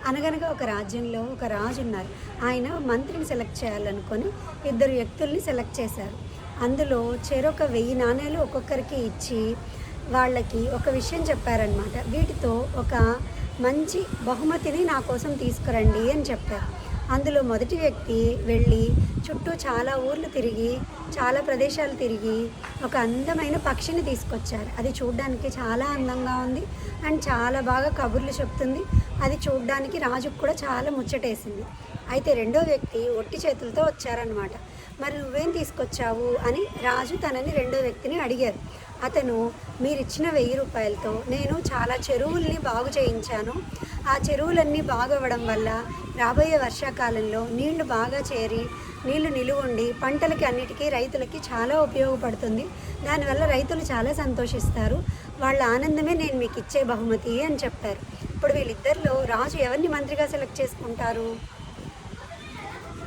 అనగనగా ఒక రాజ్యంలో ఒక రాజు ఉన్నారు. ఆయన మంత్రిని సెలెక్ట్ చేయాలనుకొని ఇద్దరు వ్యక్తుల్ని సెలెక్ట్ చేశారు. అందులో చెరొక 1000 నాణేలు ఒక్కొక్కరికి ఇచ్చి వాళ్ళకి ఒక విషయం చెప్పారనమాట. వీటితో ఒక మంచి బహుమతిని నా కోసం తీసుకురండి అని చెప్పారు. అందులో మొదటి వ్యక్తి వెళ్ళి చుట్టూ చాలా ఊర్లు తిరిగి, చాలా ప్రదేశాలు తిరిగి ఒక అందమైన పక్షిని తీసుకొచ్చారు. అది చూడ్డానికి చాలా అందంగా ఉంది అండ్ చాలా బాగా కబుర్లు చెప్తుంది. అది చూడ్డానికి రాజుకు కూడా చాలా ముచ్చటేసింది. అయితే రెండో వ్యక్తి ఒట్టి చేతులతో వచ్చారనమాట. మరి నువ్వేం తీసుకొచ్చావు అని రాజు తనని రెండో వ్యక్తిని అడిగారు. అతను మీరిచ్చిన 1000 రూపాయలతో నేను చాలా చెరువుల్ని బాగు చేయించాను. ఆ చెరువులన్నీ బాగవ్వడం వల్ల రాబోయే వర్షాకాలంలో నీళ్లు బాగా చేరి నీళ్లు నిలువుండి పంటలకి అన్నిటికీ రైతులకి చాలా ఉపయోగపడుతుంది. దానివల్ల రైతులు చాలా సంతోషిస్తారు. వాళ్ళ ఆనందమే నేను మీకు ఇచ్చే బహుమతి అని చెప్పారు. ఇప్పుడు వీళ్ళిద్దరిలో రాజు ఎవరిని మంత్రిగా సెలెక్ట్ చేసుకుంటారు?